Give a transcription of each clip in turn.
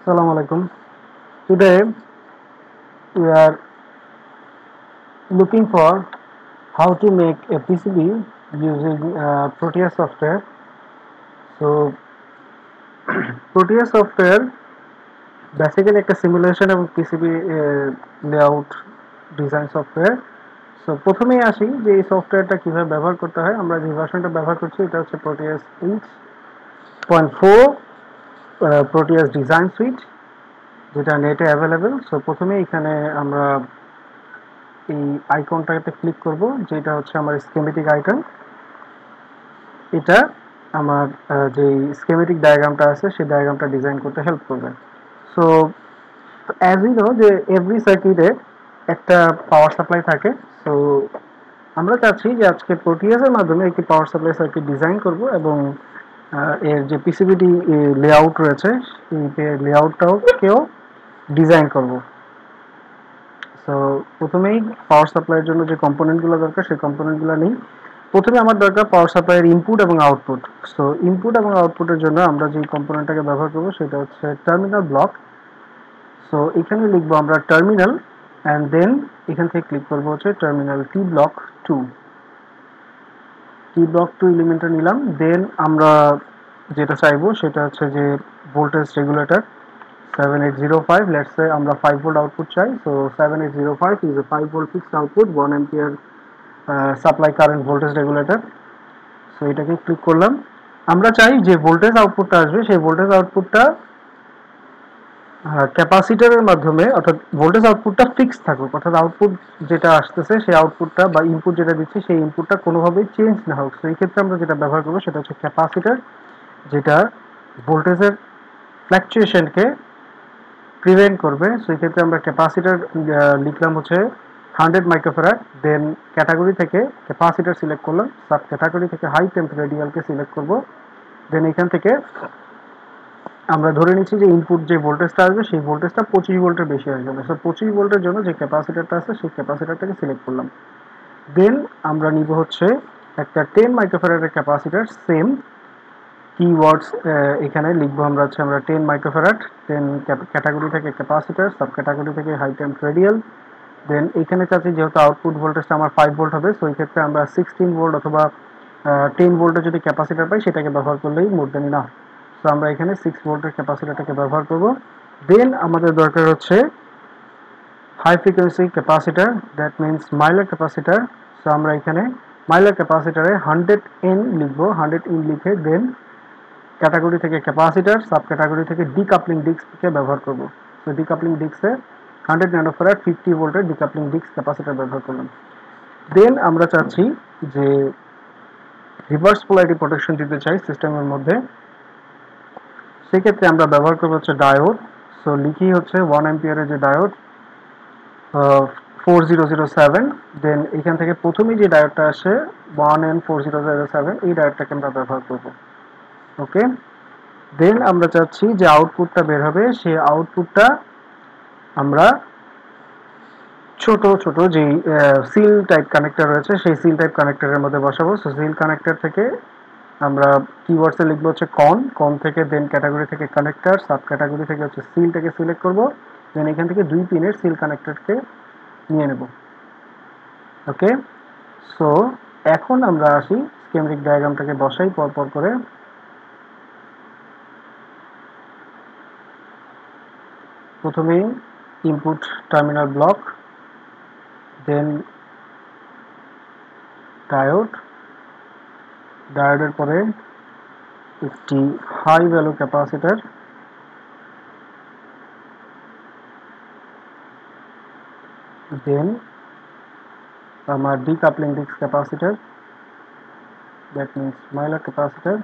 Assalamu alaikum. Today we are looking for how to make a PCB using Proteus software. So Proteus software basically একটা simulation এবং PCB layout design software. So প্রথমেই আসি যে এই সফটওয়্যারটা কিভাবে ব্যবহার করতে হয়। আমরা যে ভার্সনটা ব্যবহার করছি এটা হচ্ছে Proteus 8.4 Proteus ডিজাইন সুইট, যেটা নেটে অ্যাভেলেবেল। সো প্রথমে এখানে আমরা এই আইকনটাতে ক্লিক করব, যেটা হচ্ছে আমার স্কেমেটিক আইকন। এটা আমার যে স্কেমেটিক ডায়াগ্রামটা আছে সেই ডায়াগ্রামটা ডিজাইন করতে হেল্প করবে। সো অ্যাজ ইউ নো যে এভরি সার্কিটে একটা পাওয়ার সাপ্লাই থাকে। সো আমরা চাচ্ছি যে আজকে প্রোটিয়াসের মাধ্যমে একটি পাওয়ার সাপ্লাই সার্কিট ডিজাইন করব এবং এর যে পিসিবিটি লেআউট রয়েছে এই লেআউটটাও কেউ ডিজাইন করব। সো প্রথমেই পাওয়ার সাপ্লাইয়ের জন্য যে কম্পোনেন্টগুলো দরকার সেই কম্পোনেন্টগুলো নেই। প্রথমে আমার দরকার পাওয়ার সাপ্লাইয়ের ইনপুট এবং আউটপুট। সো ইনপুট এবং আউটপুটের জন্য আমরা যে কম্পোনেন্টটাকে ব্যবহার করব সেটা হচ্ছে টার্মিনাল ব্লক। সো এখানে লিখবো আমরা টার্মিনাল অ্যান্ড দেন এখান থেকে ক্লিক করবো হচ্ছে টার্মিনাল T block 2 এলিমেন্টটা নিলাম। দেন আমরা যেটা চাইবো সেটা হচ্ছে যে ভোল্টেজ রেগুলেটর 7805, let's say আমরা 5 ভোল্ট আউটপুট চাই। So 7805 is a 5 volt fixed output 1 ampere supply current voltage regulator. So এটাকে ক্লিক করলাম। আমরা চাই যে ভোল্টেজ আউটপুটটা আসবে সেই ভোল্টেজ আউটপুটটা ক্যাপাসিটরের মাধ্যমে, অর্থাৎ ভোল্টেজ আউটপুটটা ফিক্স থাকুক, অর্থাৎ আউটপুট যেটা আসতেছে সেই আউটপুটটা বা ইনপুট যেটা দিচ্ছি সেই ইনপুটটা কোনোভাবেই চেঞ্জ না হোক। তো এই ক্ষেত্রে আমরা যেটা ব্যবহার করবো সেটা হচ্ছে ক্যাপাসিটর, যেটা ভোল্টেজের ফ্ল্যাকচুয়েশনকে প্রিভেন্ট করবে। সো এই ক্ষেত্রে আমরা ক্যাপাসিটর লিখলাম হচ্ছে 100 মাইক্রোফ্যারাড। দেন ক্যাটাগরি থেকে ক্যাপাসিটর সিলেক্ট করলাম, সাব ক্যাটাগরি থেকে হাই টেম্প রেডিয়ালকে সিলেক্ট করব। দেন এখান থেকে আমরা ধরে নিচ্ছি যে ইনপুট যে ভোল্টেজটা আসবে সেই ভোল্টেজটা 25 ভোল্টের বেশি হয়ে যাবে। সো 25 ভোল্টের জন্য যে ক্যাপাসিটরটা আছে সেই ক্যাপাসিটরটাকে সিলেক্ট করলাম। দেন আমরা নিব হচ্ছে একটা 10 মাইক্রোফ্যারাডের ক্যাপাসিটর। সেম কিওয়ার্ডস এখানে লিখবো আমরা 10 মাইক্রোফ্যারাড। দেন ক্যাটাগরি থেকে ক্যাপাসিটর, সাব ক্যাটাগরি থেকে হাই টেম্প রেডিয়াল। দেন এখানে চাচ্ছি যেহেতু আউটপুট ভোল্টেজটা আমার 5 ভোল্ট হবে, সো এই ক্ষেত্রে আমরা 16 ভোল্ট অথবা 10 ভোল্টের যদি ক্যাপাসিটর পাই সেটাকে ব্যবহার করলেই মোর দেন ইনাফ। সো আমরা এখানে 6 ভোল্টের ক্যাপাসিটরটাকে ব্যবহার করব। দেন আমাদের দরকার হচ্ছে high frequency capacitor, that means mylar capacitor. So আমরা এখানে মাইলার ক্যাপাসিটরে 100N লিখবো, 100N লিখে দেন ক্যাটাগরি থেকে ক্যাপাসিটর, সাব ক্যাটাগরি থেকে ডিকাপলিং ডিস্ককে ব্যবহার করব। সো ডিকাপলিং ডিস্কে 100 ন্যানোফ্যারাড 50 ভোল্টের ডিকাপলিং ডিস্ক ক্যাপাসিটর ব্যবহার করলাম। দেন আমরা চাচ্ছি যে রিভার্স পোলারিটি প্রোটেকশন দিতে চাই সিস্টেমের মধ্যে। সেক্ষেত্রে আমরা ব্যবহার করবো হচ্ছে ডায়োড। সো লিখি হচ্ছে 1 অ্যাম্পিয়ারের যে ডায়োড 4007। দেন এখান থেকে প্রথমেই যে ডায়োডটা আসে 1N4007, এই ডায়োডটাকে আমরা ব্যবহার করব। ওকে। দেন আমরা চাচ্ছি যে আউটপুটটা বের হবে সেই আউটপুটটা আমরা ছোট ছোট যেই সিল টাইপ কানেক্টর রয়েছে সেই সিল টাইপ কানেক্টরের মধ্যে বসাবো। সো সিল কানেক্টর থেকে আমরা কিওয়ার্ডসে লিখবো হচ্ছে কন থেকে দেন ক্যাটাগরি থেকে কানেক্টর, সাব ক্যাটাগরি থেকে হচ্ছে সিলটাকে সিলেক্ট করব। দেন এখান থেকে 2 পিনের সিল কানেক্টরকে নিয়ে নেব। ওকে। সো এখন আমরা আসি স্কেমেটিক ডায়াগ্রামটাকে বসাই পরপর করে। প্রথমেই input terminal block, then diode, ডায়োডের পরে একটি হাই ভ্যালু ক্যাপাসিটর, দেন আমার decoupling disc capacitor, that means mylar capacitor,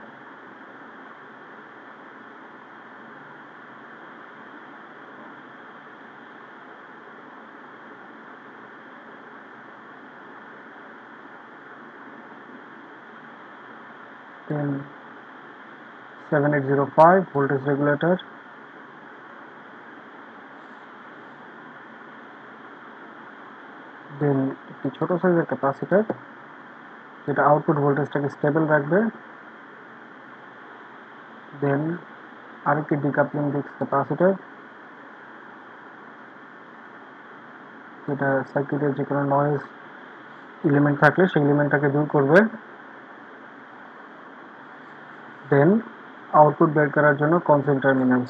then 7805 voltage regulator, then একটি ছোট সাইজের ক্যাপাসিটর যেটা আউটপুট ভোল্টেজটাকে স্টেবল রাখবে, দেন আরেকটি ডিকাপলিং ডিস্ক ক্যাপাসিটর, যেটা সার্কিটের যে কোনো নয়েজ এলিমেন্ট থাকলে সেই এলিমেন্টটাকে দূর করবে। দেন আউটপুট বের করার জন্য কনসোল টার্মিনাল।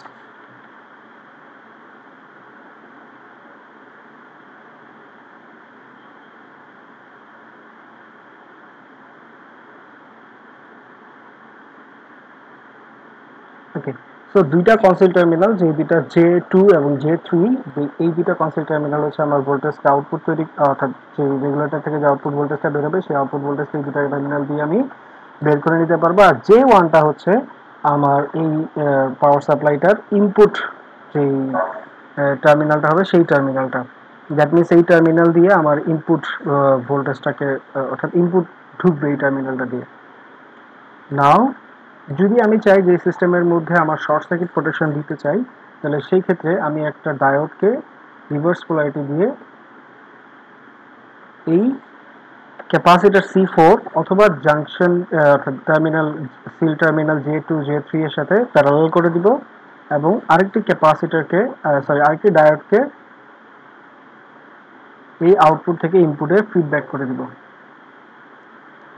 ওকে, সো দুইটা কনসোল টার্মিনাল, যে দুইটা J2 এবং J3, এই দুইটা কনসোল টার্মিনাল হচ্ছে আমার ভোল্টেজটা আউটপুট তৈরি, অর্থাৎ যে রেগুলেটর থেকে যে আউটপুট ভোল্টেজটা বের হবে সেই আউটপুট ভোল্টেজটা এই দুইটা টার্মিনাল দিয়ে আমি বের করে নিতে পারবো। আর J1টা হচ্ছে আমার এই পাওয়ার সাপ্লাইটার ইনপুট যেই টার্মিনালটা হবে সেই টার্মিনালটা। দ্যাট মিনস এই টার্মিনাল দিয়ে আমার ইনপুট ভোল্টেজটাকে, অর্থাৎ ইনপুট ঢুকবে এই টার্মিনালটা দিয়ে। নাও যদি আমি চাই যে সিস্টেমের মধ্যে আমার শর্ট সার্কিট প্রোটেকশন দিতে চাই, তাহলে সেই ক্ষেত্রে আমি একটা ডায়োডকে রিভার্স পোলারিটি দিয়ে এই ক্যাপাসিটর C4 অথবা junction terminal seal terminal J2 J3 এর সাথে প্যারালাল করে দিব, এবং আরেকটি ক্যাপাসিটরকে আরেকটি ডায়োডকে এই আউটপুট থেকে ইনপুটে ফিডব্যাক করে দিব।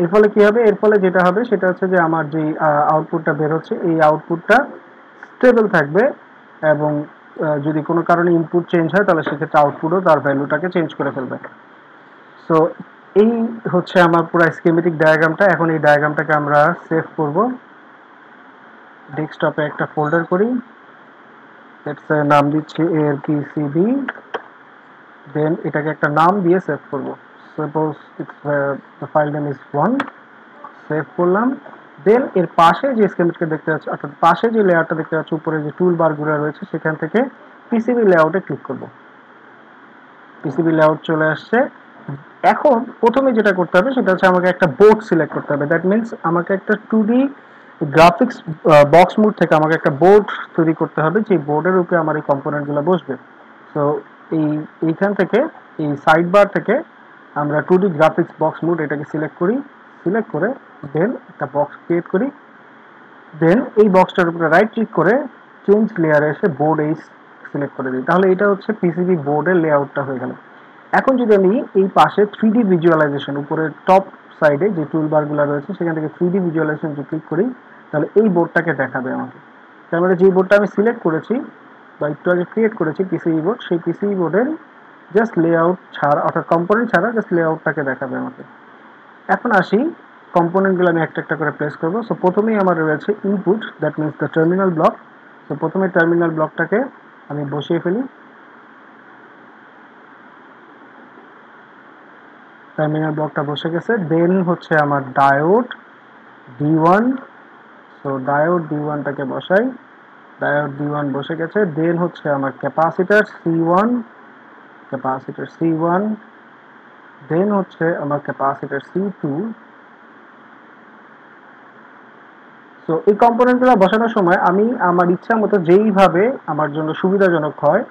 এর ফলে কি হবে? এর ফলে যেটা হবে সেটা হচ্ছে যে আমার যে আউটপুটটা বের হচ্ছে এই আউটপুটটা স্টেবল থাকবে, এবং যদি কোনো কারণে ইনপুট চেঞ্জ হয় তাহলে সেক্ষেত্রে আউটপুটও তার ভ্যালুটাকে চেঞ্জ করে ফেলবে। সো এই হচ্ছে আমার পুরো স্কিমেটিক ডায়াগ্রামটা। এখন এই ডায়াগ্রামটাকে আমরা সেভ করব, ডেস্কটপে একটা ফোল্ডার করি, নাম দিচ্ছি ARPCB, দেন এটাকে একটা নাম দিয়ে সেভ করব। Suppose the file name is 1, save করলাম। দেন এর পাশে যে স্কিমেটিকটা দেখতে পাচ্ছি, অর্থাৎ পাশে যে লেয়ারটা দেখতে পাচ্ছি উপরে যে টুল বারগুলো রয়েছে সেখান থেকে পিসিবি লেআউটে ক্লিক করব। পিসিবি লেআউট চলে আসছে। এখন প্রথমে যেটা করতে হবে সেটা হচ্ছে আমাকে একটা বোর্ড সিলেক্ট করতে হবে। দ্যাট মিনস আমাকে একটা 2D গ্রাফিক্স বক্স মোড থেকে আমাকে একটা বোর্ড তৈরি করতে হবে, যে বোর্ডের উপরে আমার এই কম্পোনেন্টগুলো বসবে। সো এইখান থেকে, এই সাইড বার থেকে আমরা 2D গ্রাফিক্স বক্স মোড এটাকে সিলেক্ট করি, সিলেক্ট করে দেন একটা বক্স ক্রিয়েট করি। দেন এই বক্সটার উপরে রাইট ক্লিক করে চেঞ্জ লেয়ারে এসে বোর্ড এই সিলেক্ট করে দিই। তাহলে এটা হচ্ছে পিসিবি বোর্ডের লেআউটটা হয়ে গেল। এখন যদি আমি এই পাশে 3D ভিজুয়ালাইজেশন, উপরে টপ সাইডে যে টুলবারগুলো রয়েছে সেখান থেকে 3D ভিজুয়ালাইজেশন যদি ক্লিক করি, তাহলে এই বোর্ডটাকে দেখাবে আমাকে। তার মানে যে বোর্ডটা আমি সিলেক্ট করেছি বা একটু আগে ক্রিয়েট করেছি পিসিবি বোর্ড, সেই পিসিবি বোর্ডের জাস্ট লেআউট ছাড়া, অর্থাৎ কম্পোনেন্ট ছাড়া জাস্ট লেআউটটাকে দেখাবে আমাকে। এখন আসি, কম্পোনেন্টগুলো আমি একটা একটা করে প্লেস করবো। সো প্রথমেই আমার রয়েছে input, that means the terminal block. So প্রথমে টার্মিনাল ব্লকটাকে আমি বসিয়ে ফেলি। টার্মিনাল ব্লকটা বসে গেছে। দেন হচ্ছে আমার ডায়োড D1, সো ডায়োড D1টাকে বসাই, ডায়োড D1 বসে গেছে। দেন হচ্ছে আমার ক্যাপাসিটর C1, ক্যাপাসিটর C1, দেন হচ্ছে আমার ক্যাপাসিটর C2। সো এই কম্পোনেন্টগুলো বসানোর সময় আমি আমার ইচ্ছা মতো যেইভাবে আমার জন্য সুবিধাজনক হয়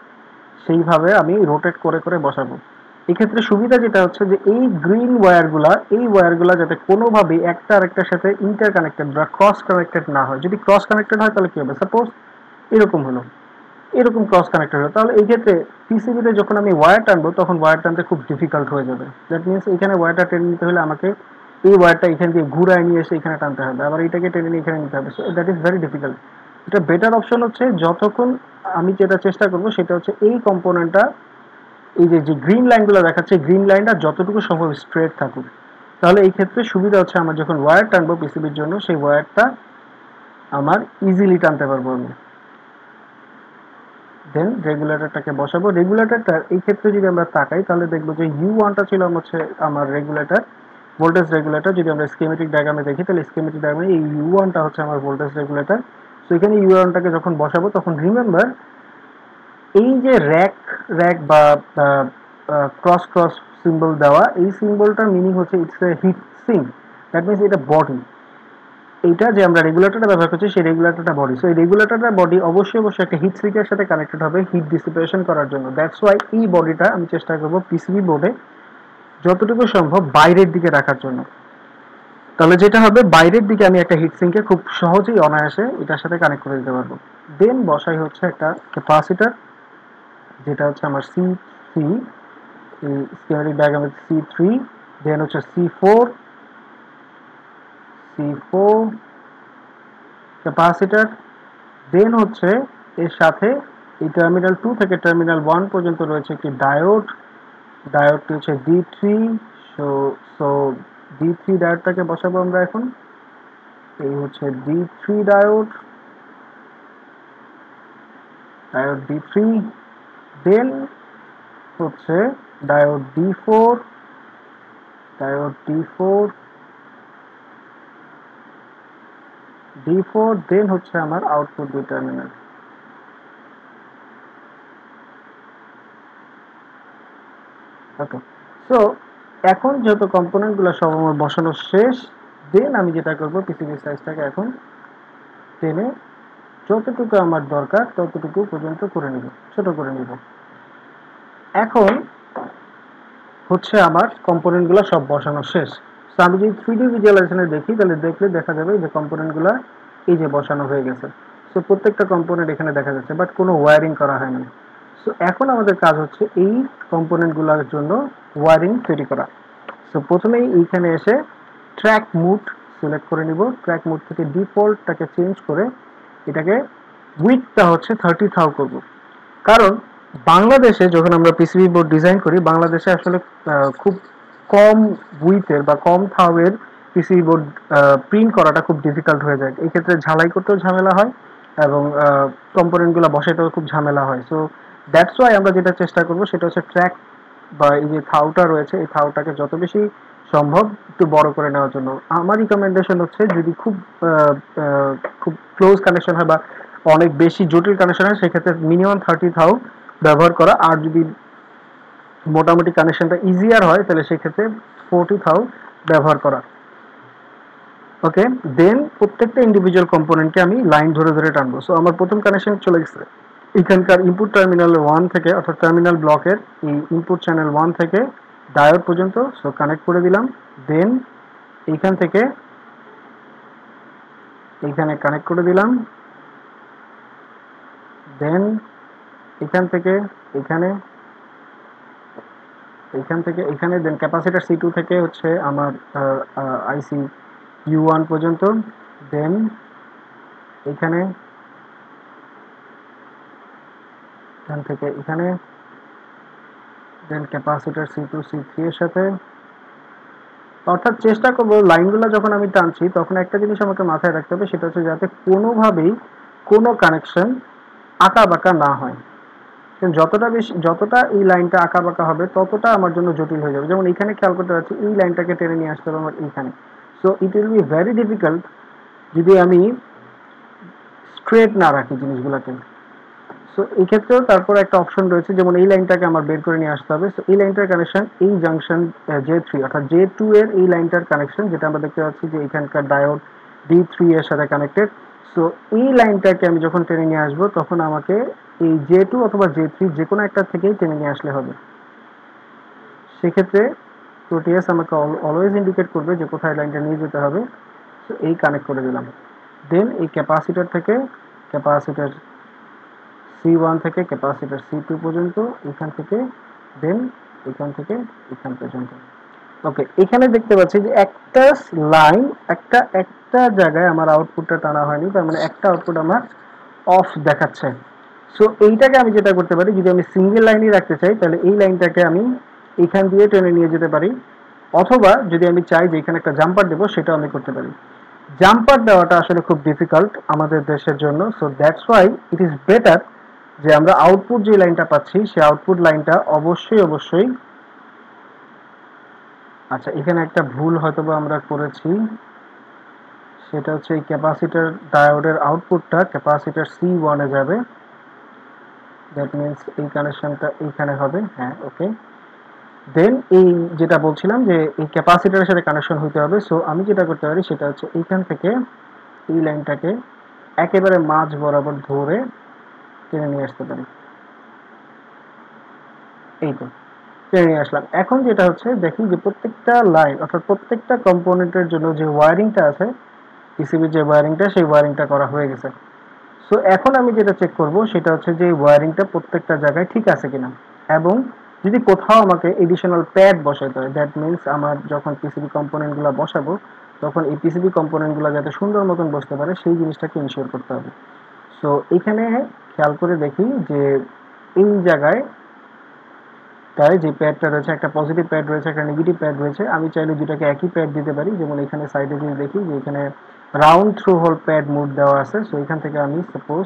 সেইভাবে আমি রোটেট করে করে বসাবো। এক্ষেত্রে সুবিধা যেটা হচ্ছে যে এই গ্রিন ওয়্যারগুলা, এই ওয়্যারগুলা যাতে কোনোভাবেই একটা আরেকটার সাথে ইন্টার কানেক্টেড বা ক্রস কানেক্টেড না হয়। যদি ক্রস কানেক্টেড হয় তাহলে কি হবে? সাপোজ এরকম হলো, এরকম ক্রস কানেক্টেড হলো, তাহলে এই ক্ষেত্রে পিসিবিতে যখন আমি ওয়্যার টানবো তখন ওয়্যার টানতে খুব ডিফিকাল্ট হয়ে যাবে। দ্যাট মিনস এখানে ওয়্যারটা টেনে নিতে হলে আমাকে এই ওয়্যারটা এখান দিয়ে ঘুরায় নিয়ে এসে এখানে টানতে হবে, আবার এটাকে টেনে নিয়ে এখানে নিতে হবে। So that is very difficult. এটা বেটার অপশন হচ্ছে, যতক্ষণ আমি যেটা চেষ্টা করবো সেটা হচ্ছে এই কম্পোনেন্টটা, এই যে যে গ্রিন লাইনগুলো দেখাচ্ছে গ্রিন লাইনটা যতটুকু সম্ভব স্ট্রেট থাকুক। তাহলে এই ক্ষেত্রে সুবিধা হচ্ছে আমার যখন ওয়্যার টানবো পিসিবির জন্য সেই ওয়্যারটা আমার ইজিলি টানতে পারবো আমি। দেন রেগুলেটরটাকে বসাবো। রেগুলেটরটা এই ক্ষেত্রে যদি আমরা তাকাই তাহলে দেখবো যে U1টা ছিল হচ্ছে আমার রেগুলেটর, ভোল্টেজ রেগুলেটর। যদি আমরা স্কিমেটিক ডায়াগ্রামে দেখি তাহলে স্কিমেটিক ডায়াগ্রামে এই U1টা হচ্ছে আমার ভোল্টেজ রেগুলেটর। সো এখানে U1টাকে যখন বসাবো তখন রিমেম্বার এই যে র্যাক র্যাক বা ক্রস ক্রস সিম্বল দেওয়া, এই সিম্বলটার মিনিং হচ্ছে it's a heat sink. That means এটা বডি, এইটা যে আমরা রেগুলেটরটা ব্যবহার করছি সেই রেগুলেটরটা বডি। সো এই রেগুলেটরটা বডি অবশ্যই অবশ্যই একটা হিট সিঙ্কের সাথে কানেক্টেড হবে হিট ডিসিপেশন করার জন্য। দ্যাটস ওয়াই এই বডিটা আমি চেষ্টা করবো পিসিবি বোর্ডে যতটুকু সম্ভব বাইরের দিকে রাখার জন্য। তাহলে যেটা হবে, বাইরের দিকে আমি একটা হিট সিঙ্কে খুব সহজেই অনায়াসে এটার সাথে কানেক্ট করে দিতে পারবো। দেন বসাই হচ্ছে একটা ক্যাপাসিটার, যেটা হচ্ছে আমার C3, এই স্কিমেটিক ডায়াগ্রামে C3, দেন হচ্ছে C4 ক্যাপাসিটার, দেন হচ্ছে এর সাথে এই টার্মিনাল 2 থেকে টার্মিনাল 1 পর্যন্ত রয়েছে একটি ডায়োড, ডায়োডটি হচ্ছে D3। সো সো D3 ডায়োডটাকে বসাবো আমরা এখন। এই হচ্ছে D3 ডায়োড, ডায়োড D3, দেন হচ্ছে ডায়োড D4, ডায়োড D4, দেন হচ্ছে আমার আউটপুট 2 টার্মিনাল। ওকে, সো এখন যেহেতু কম্পোনেন্টগুলো সব আমার বসানো শেষ, দেন আমি যেটা করব পিসিবি সাইজটাকে এখন টেনে যতটুকু আমার দরকার ততটুকু পর্যন্ত করে নিব, ছোট করে নিব। এখন হচ্ছে আমার কম্পোনেন্টগুলো সব বসানো শেষ। সো আমি যদি 3D ভিজুয়ালাইজেশনে দেখি, তাহলে দেখলে দেখা যাবে যে কম্পোনেন্টগুলো এই যে বসানো হয়ে গেছে। সো প্রত্যেকটা কম্পোনেন্ট এখানে দেখা যাচ্ছে, বাট কোনো ওয়্যারিং করা হয়নি। সো এখন আমাদের কাজ হচ্ছে এই কম্পোনেন্টগুলোর জন্য ওয়্যারিং তৈরি করা। সো প্রথমেই এইখানে এসে ট্র্যাক মুড সিলেক্ট করে নিব। ট্র্যাক মুড থেকে ডিফল্টটাকে চেঞ্জ করে এটাকে উইথটা হচ্ছে 30 করব। কারণ বাংলাদেশে যখন আমরা পিসিবি বোর্ড ডিজাইন করি, বাংলাদেশে আসলে খুব কম উইথের বা কম থাওয়ের পিসিবি বোর্ড প্রিন্ট করাটা খুব ডিফিকাল্ট হয়ে যায়। এই ক্ষেত্রে ঝালাই করতেও ঝামেলা হয় এবং কম্পোনেন্টগুলো বসাইতেও খুব ঝামেলা হয়। সো দ্যাটস ওয়াই আমরা যেটা চেষ্টা করব সেটা হচ্ছে ট্র্যাক বা এই যে থাউটা রয়েছে, এই থাউটাকে যত বেশি সম্ভব একটু বড় করে নেওয়ার জন্য। আমার রিকমেন্ডেশন হচ্ছে যদি খুব আহ, আহ, খুব ক্লোজ কানেকশন হয় বা অনেক বেশি জটিল কানেকশন হয়, সেক্ষেত্রে মিনিমাম 30 ব্যবহার করা। আর যদি মোটামুটি কানেকশনটা ইজিয়ার হয়, তাহলে সেক্ষেত্রে 40 ব্যবহার করা। ওকে, দেন প্রত্যেকটা ইন্ডিভিজুয়াল কম্পোনেন্টকে আমি লাইন ধরে ধরে টানবো। সো আমার প্রথম কানেকশন চলে গেছে এখানকার ইনপুট টার্মিনাল 1 থেকে, অর্থাৎ টার্মিনাল ব্লকের এই ইনপুট চ্যানেল 1 থেকে ডায়োড পর্যন্ত। সো কানেক্ট করে দিলাম। দেন এইখান থেকে এইখানে কানেক্ট করে দিলাম। দেন এখান থেকে এখানে, এখান থেকে এখানে, দেন ক্যাপাসিটার C2 থেকে হচ্ছে আমার আইসি U1 পর্যন্ত। দেন এখানে, এখান থেকে এখানে, দেন ক্যাপাসিটার C2 C3 এর সাথে। অর্থাৎ চেষ্টা করবো লাইনগুলো যখন আমি টানছি তখন একটা জিনিস আমাকে মাথায় রাখতে হবে, সেটা হচ্ছে যাতে কোনোভাবেই কোনো কানেকশন আঁকা বাঁকা না হয়। যতটা বেশি, যতটা এই লাইনটা আঁকা বাঁকা হবে ততটা আমার জন্য জটিল হয়ে যাবে। যেমন এখানে খেয়াল করতে পারছি এই লাইনটাকে টেনে নিয়ে আসতে হবে আমার এইখানে। So it will be very difficult যদি আমি স্ট্রেট না রাখি জিনিসগুলোকে। সো এই ক্ষেত্রেও তারপর একটা অপশন রয়েছে, যেমন এই লাইনটাকে আমার বের করে নিয়ে আসতে হবে। সো এই লাইনটার কানেকশন এই জাংশন J3 অর্থাৎ J2 এর এই লাইনটার কানেকশন, যেটা আমরা দেখতে পাচ্ছি যে এখানকার ডায়োড D3 এর সাথে কানেক্টেড। সো এই লাইনটাকে আমি যখন টেনে নিয়ে আসবো তখন আমাকে এই J2 অথবা J3 যে কোনো একটা থেকেই টেনে নিয়ে আসলে হবে। সেক্ষেত্রে প্রোটিয়াস আমাকে অলওয়েজ ইন্ডিকেট করবে যে কোথায় লাইনটা নিয়ে যেতে হবে। সো এই কানেক্ট করে দিলাম। দেন এই ক্যাপাসিটার থেকে ক্যাপাসিটার C1 থেকে ক্যাপাসিটার C2 পর্যন্ত, এখান থেকে দেন এখান থেকে এখান পর্যন্ত। ওকে, এখানে দেখতে পাচ্ছি যে একটা লাইন, একটা একটা জায়গায় আমার আউটপুটটা টানা হয়নি, তার মানে একটা আউটপুট আমার অফ দেখাচ্ছে। সো এইটাকে আমি যেটা করতে পারি, যদি আমি সিঙ্গেল লাইনই রাখতে চাই তাহলে এই লাইনটাকে আমি এখান দিয়ে টেনে নিয়ে যেতে পারি, অথবা যদি আমি চাই যে এখানে একটা জাম্পার দেবো সেটাও আমি করতে পারি। জাম্পার দেওয়াটা আসলে খুব ডিফিকাল্ট আমাদের দেশের জন্য। So that's why it is better যে আমরা আউটপুট যে লাইনটা পাচ্ছি সেই আউটপুট লাইনটা অবশ্যই অবশ্যই, আচ্ছা এখানে একটা ভুল হয়তোবা আমরা করেছি, সেটা হচ্ছে এই ক্যাপাসিটার ডায়োডের আউটপুটটা ক্যাপাসিটার C1 এ যাবে। দ্যাট মিনস এই কানেকশনটা এইখানে হবে। হ্যাঁ, ওকে। দেন এই যেটা বলছিলাম যে এই ক্যাপাসিটারের সাথে কানেকশন হতে হবে। সো আমি যেটা করতে পারি সেটা হচ্ছে এইখান থেকে এই লাইনটাকে একেবারে মাঝ বরাবর ধরে টেনে নিয়ে আসতে পারি। এই তো টেনে নিয়ে আসলাম। এখন যেটা হচ্ছে দেখি যে প্রত্যেকটা লাইন অর্থাৎ প্রত্যেকটা কম্পোনেন্টের জন্য যে ওয়্যারিংটা আছে, পিসিবির যে ওয়্যারিংটা, সেই ওয়্যারিংটা করা হয়ে গেছে। সো এখন আমি যেটা চেক করব সেটা হচ্ছে যে ওয়্যারিংটা প্রত্যেকটা জায়গায় ঠিক আছে কিনা, এবং যদি কোথাও আমাকে এডিশনাল প্যাড বসাতে হয়, দ্যাট মিনস আমার যখন পিসিবি কম্পোনেন্টগুলো বসাবো তখন এই পিসিবি কম্পোনেন্টগুলো যাতে সুন্দর মতন বসতে পারে সেই জিনিসটাকে ইনশিওর করতে হবে। সো এখানে খেয়াল করে দেখি যে এই জায়গায় তাই যে প্যাডটা রয়েছে, একটা পজিটিভ প্যাড রয়েছে, একটা নেগেটিভ প্যাড রয়েছে। আমি চাইলে দুটাকে একই প্যাড দিতে পারি। যেমন এখানে সাইডে যদি দেখি যে এখানে round through hole pad mode দেওয়া আছে। সো এখান থেকে আমি সাপোজ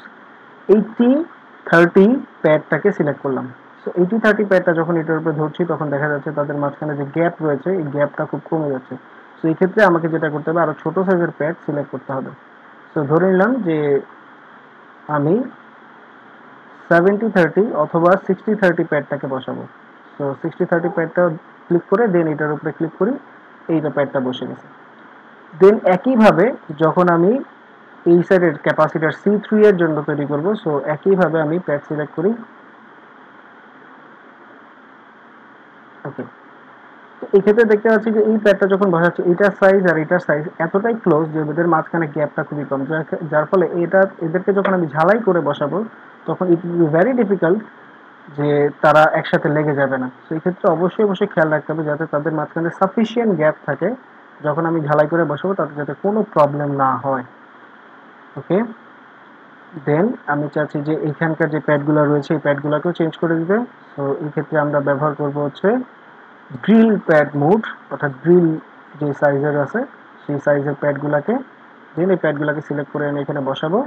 80-30 প্যাডটাকে সিলেক্ট করলাম। সো 80-30 প্যাডটা যখন এটার উপরে ধরছি তখন দেখা যাচ্ছে তাদের মাঝখানে যে গ্যাপ রয়েছে এই গ্যাপটা খুব কমে যাচ্ছে। সো এই ক্ষেত্রে আমাকে যেটা করতে হবে আরো ছোট সাইজের প্যাড সিলেক্ট করতে হবে। সো ধরে নিলাম যে আমি 70-30 অথবা 60-30 প্যাডটাকে বসাবো। সো 60-30 প্যাডটা ক্লিক করে দেন এটার উপরে ক্লিক করি, এইটা প্যাডটা বসে গেছে। দেন একইভাবে যখন আমি এই সাইডের ক্যাপাসিটার C3 এর জন্য তৈরি করব, সো একইভাবে আমি প্যাড সিলেক্ট করি। ওকে, তো এই ক্ষেত্রে দেখতে পাচ্ছি যে এই প্যাডটা যখন বসাচ্ছি এটার সাইজ আর এটার সাইজ এতটাই ক্লোজ যে এদের মাঝখানে গ্যাপটা খুবই কম, যার ফলে এদেরকে যখন আমি ঝালাই করে বসাবো তখন it will be very difficult যে তারা একসাথে লেগে যাবে না। সেই ক্ষেত্রে অবশ্যই অবশ্যই খেয়াল রাখতে হবে যাতে তাদের মাঝখানে সাফিসিয়েন্ট গ্যাপ থাকে, যখন আমি ঝালাই করে বসাবো তাতে যাতে কোনো প্রবলেম না হয়। ওকে, দেন আমি চাচ্ছি যে এইখানকার যে প্যাডগুলো রয়েছে এই প্যাডগুলোকেও চেঞ্জ করে দিতে। তো এই ক্ষেত্রে আমরা ব্যবহার করব হচ্ছে ড্রিল প্যাড মোড, অর্থাৎ ড্রিল যে সাইজের আছে সেই সাইজের প্যাডগুলোকে, দেন এই প্যাডগুলোকে সিলেক্ট করে আমি এখানে বসাবো।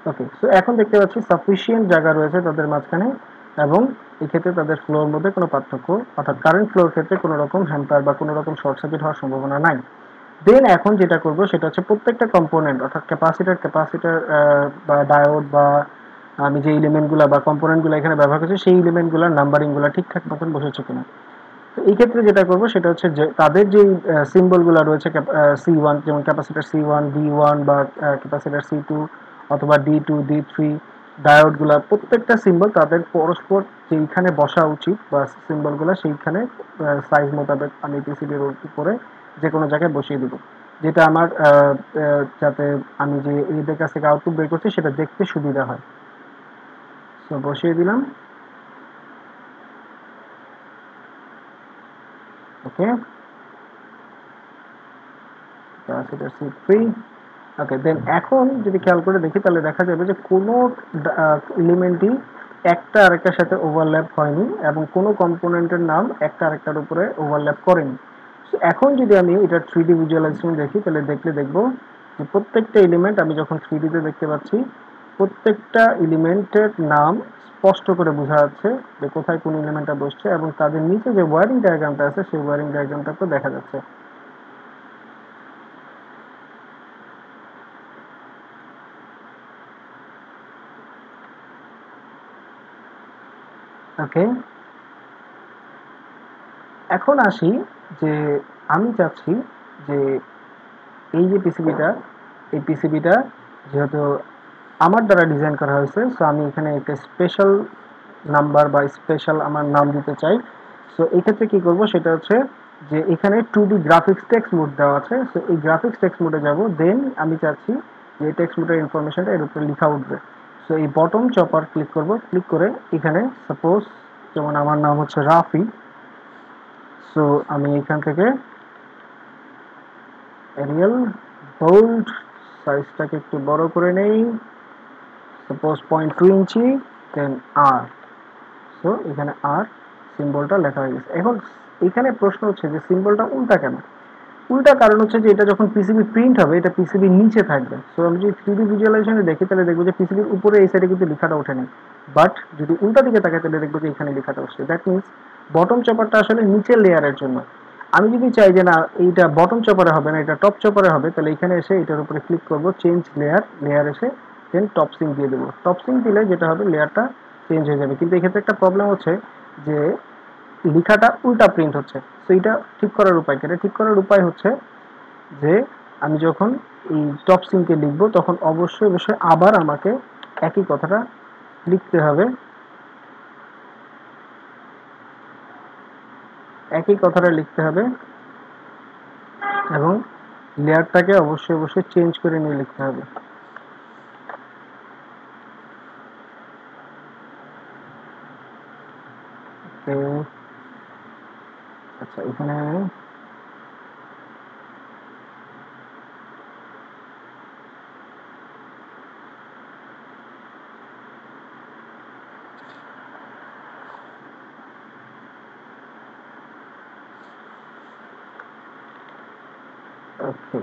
ওকে, সো এখন দেখতে পাচ্ছি সাফিসিয়েন্ট জায়গা রয়েছে তাদের মাঝখানে, এবং এক্ষেত্রে তাদের ফ্লোর মধ্যে কোনো পার্থক্য, অর্থাৎ কারেন্ট ফ্লোর ক্ষেত্রে কোনো রকম হ্যাম্পার বা কোনো রকম শর্ট সার্কিট হওয়ার সম্ভাবনা নাই। দেন এখন যেটা করব সেটা হচ্ছে প্রত্যেকটা কম্পোনেন্ট, অর্থাৎ ক্যাপাসিটার বা ডায়োড বা আমি যে এলিমেন্টগুলো বা কম্পোনেন্টগুলো এখানে ব্যবহার করছি সেই এলিমেন্টগুলোর নাম্বারিংগুলো ঠিকঠাক মতন বসেছে কিনা। তো এই ক্ষেত্রে যেটা করব সেটা হচ্ছে যে তাদের যে সিম্বলগুলো রয়েছে C1, যেমন ক্যাপাসিটার C1 D1 বা ক্যাপাসিটার C2 অথবা D2 D3, ডায়োডগুলা প্রত্যেকটা সিম্বল তাদের পরস্পর যেইখানে বসা উচিত বা সিম্বলগুলো সেইখানে সাইজ মোতাবেক আমি পিসিবির উপরে যে কোনো জায়গায় বসিয়ে দিব, যেটা আমার যাতে আমি যে এদের কাছ থেকে আউটপুট বের করছি সেটা দেখতে সুবিধা হয়। সো বসিয়ে দিলাম। ওকে, ক্যাপাসিটার C3। ওকে, দেন এখন যদি খেয়াল করে দেখি তাহলে দেখা যাবে যে কোনো এলিমেন্টই একটা আরেকটার সাথে ওভারল্যাপ হয়নি এবং কোনো কম্পোনেন্টের নাম একটা আরেকটার উপরে ওভারল্যাপ করেনি। So, এখন যদি আমি এটা 3D ভিজুয়ালাইজেশন দেখি তাহলে দেখবো যে প্রত্যেকটা এলিমেন্ট আমি যখন 3D তে দেখতে পাচ্ছি প্রত্যেকটা এলিমেন্টের নাম স্পষ্ট করে বোঝা যাচ্ছে যে কোথায় কোন এলিমেন্টটা বসছে, এবং তাদের নিচে যে ওয়্যারিং ডায়াগ্রামটা আছে সেই ওয়্যারিং ডায়াগ্রামটাও দেখা যাচ্ছে। ওকে, এখন আসি যে আমি চাচ্ছি যে এই যে পিসিবিটা, এই পিসিবিটা যেহেতু আমার দ্বারা ডিজাইন করা হয়েছে, সো আমি এখানে একটা স্পেশাল নাম্বার বা স্পেশাল আমার নাম দিতে চাই। সো এই ক্ষেত্রে কি করব সেটা হচ্ছে যে এখানে 2D গ্রাফিক্স টেক্সট মোড দেওয়া আছে। সো এই গ্রাফিক্স টেক্সট মোডে যাব, দেন আমি চাচ্ছি যে টেক্সট মোডের ইনফরমেশনটা এর উপরে লেখা উঠবে। সো এই বটম চপার ক্লিক করব, ক্লিক করে এখানে সাপোজ যেমন আমার নাম হচ্ছে রাফি। সো আমি এখান থেকে এরিয়াল বোল্ড সাইজটাকে একটু বড় করে নেই, সাপোজ 0.2 ইঞ্চি, দেন আর। সো এখানে আর সিম্বলটা লেখা হয়ে গেছে। এখন এখানে প্রশ্ন হচ্ছে যে সিম্বলটা উল্টা কেন? উল্টা কারণ হচ্ছে যে এটা যখন পিসিবি প্রিন্ট হবে এটা পিসিবির নিচে থাকবে। সো আমি যদি 3D ভিজুয়ালাইজেশনে দেখি তাহলে দেখবো যে পিসিবির উপরে এই সাইডে কিন্তু লেখাটা ওঠে নাই, বাট যদি উল্টা দিকে তাকাই তাহলে দেখবো যে এখানে লেখাটা উঠছে। দ্যাট মিনস বটম চপারটা আসলে নিচের লেয়ারের জন্য। আমি যদি চাই যে না এইটা বটম চপারে হবে না, এটা টপ চপারে হবে, তাহলে এখানে এসে এটার উপরে ক্লিক করব, চেঞ্জ লেয়ার, লেয়ার এসে দেন টপ সিঙ্ক দিয়ে দেবো। টপ সিঙ্ক দিলে যেটা হবে লেয়ারটা চেঞ্জ হয়ে যাবে, কিন্তু এক্ষেত্রে একটা প্রবলেম হচ্ছে যে লেখাটা উল্টা প্রিন্ট হচ্ছে। সো এটা ঠিক করার উপায় কি? এটা ঠিক করার উপায় হচ্ছে যে আমি যখন এই টপ সিঙ্কে লিখব তখন অবশ্যই অবশ্যই আবার আমাকে একই কথাটা লিখতে হবে, একই কথাটা লিখতে হবে, এবং লেয়ারটাকে অবশ্যই অবশ্যই চেঞ্জ করে নিয়ে লিখতে হবে। আচ্ছা এখানে ওকে,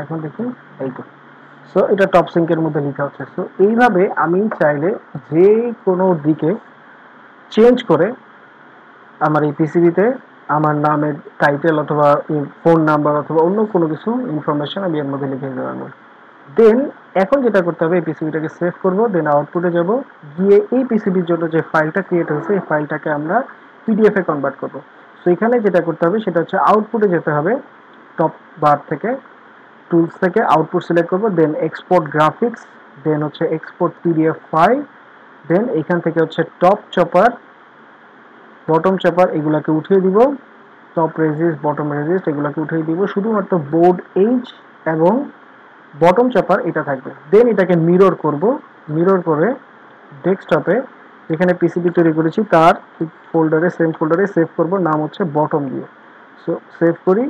এখন দেখুন এই তো। সো এটা টপ সিঙ্কের মধ্যে লেখা হচ্ছে। সো এইভাবে আমি চাইলে যে কোনো দিকে চেঞ্জ করে আমার এই পিসিবিতে আমার নামের টাইটেল অথবা ফোন নাম্বার অথবা অন্য কোনো কিছু ইনফরমেশন আমি এর মধ্যে লিখে দিতে পারবো। দেন এখন যেটা করতে হবে, এই পিসিবিটাকে সেভ করব, দেন আউটপুটে যাব, গিয়ে এই পিসিবির জন্য যে ফাইলটা ক্রিয়েট হয়েছে এই ফাইলটাকে আমরা পিডিএফ এ কনভার্ট করব। সো এখানে যেটা করতে হবে সেটা হচ্ছে আউটপুটে যেতে হবে, টপ বার থেকে টুলস থেকে আউটপুট সিলেক্ট করব, দেন এক্সপোর্ট গ্রাফিক্স, দেন হচ্ছে এক্সপোর্ট পিডিএফ ফাইল, দেন এখান থেকে হচ্ছে টপ চপার, বটম চপার এগুলাকে উঠিয়ে দিব, টপ রেজিস্ট, বটম রেজিস্ট এগুলাকে উঠিয়ে দিব, শুধুমাত্র বোর্ড এইচ এবং বটম চাপার এটা থাকবে। দেন এটাকে মিরর করব, মিরর করে ডেস্কটপে যেখানে পিসিবি তৈরি করেছি তার ফোল্ডারে, সেম ফোল্ডারে সেভ করব, নাম হচ্ছে বটম দিয়ে। সো সেভ করি,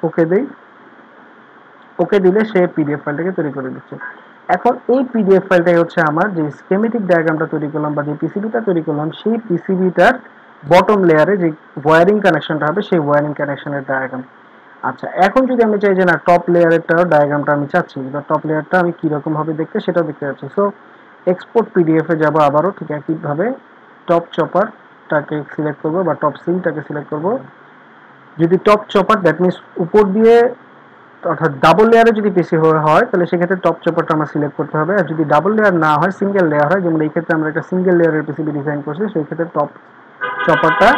ওকে দেই, ওকে দিলে সে পিডিএফ ফাইলটাকে তৈরি করে দিচ্ছে। এখন এই পিডিএফ ফাইলটাই হচ্ছে আমার যে স্কেমেটিক ডায়াগ্রামটা তৈরি করলাম বা যে পিসিবিটা তৈরি করলাম সেই পিসিবিটার বটম লেয়ারে যে ওয়্যারিং কানেকশনটা হবে সেই ওয়্যারিং কানেকশনের ডায়াগ্রাম। আচ্ছা এখন যদি আমি চাই যে না টপ লেয়ারেরটা ডায়াগ্রামটা আমি চাচ্ছি বা টপ লেয়ারটা আমি কিরকম ভাবে দেখতে সেটাও দেখতে যাচ্ছি, সো এক্সপোর্ট পিডিএফ এ যাবো, আবারও ঠিক একইভাবে টপ চপারটাকে সিলেক্ট করবো বা টপ সিনটাকে সিলেক্ট করবো। যদি টপ চপার দ্যাট মিনস উপর দিয়ে অর্থাৎ ডাবল লেয়ারে যদি পিসি হয় তাহলে সেক্ষেত্রে টপ চপারটা আমার সিলেক্ট করতে হবে, আর যদি ডাবল লেয়ার না হয় সিঙ্গেল লেয়ার হয়, যেমন এই ক্ষেত্রে আমরা একটা সিঙ্গেল লেয়ারের পিসিবি ডিজাইন করছি, সেই ক্ষেত্রে টপ চপারটা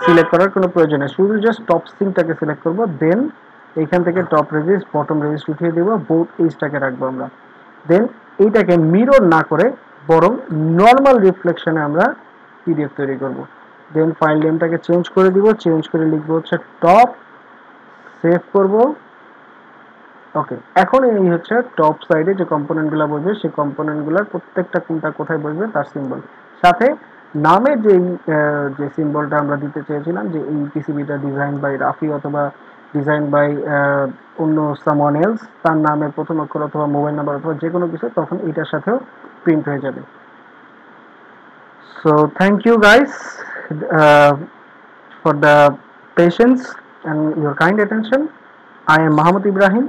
সিলেক্ট করার কোনো প্রয়োজন নেই, শুধু জাস্ট টপ সিঙ্কটাকে সিলেক্ট করবো, দেন এইখান থেকে টপ রেজিস্ট বটম রেজিস্ট উঠিয়ে দেবো, বোথ এইজটাকে রাখবো আমরা। দেন এইটাকে মিরর না করে বরং নর্মাল রিফ্লেকশনে আমরা পিডিএফ তৈরি করব। দেন ফাইল নেমটাকে চেঞ্জ করে দিব, চেঞ্জ করে লিখবো হচ্ছে টপ, সেভ করব। ওকে, এখন এই হচ্ছে টপ সাইডে যে কম্পোনেন্টগুলো বসবে সেই কম্পোনেন্টগুলোর প্রত্যেকটা কোনটা কোথায় বসবে তার সিম্বল, সাথে নামের যে সিম্বলটা আমরা দিতে চেয়েছিলাম যে এই পিসিবিটা ডিজাইন বাই রাফি অথবা ডিজাইন বাই অন্য সামওয়ান এলস, তার নামের প্রথম অক্ষর অথবা মোবাইল নাম্বার অথবা যে কোনো কিছু তখন এটার সাথেও প্রিন্ট হয়ে যাবে। So thank you guys for the patience and your kind attention. I am Mohammad Ibrahim,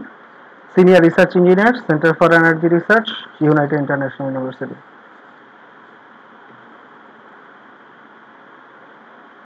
Senior Research Engineer, Center for Energy Research, United International University.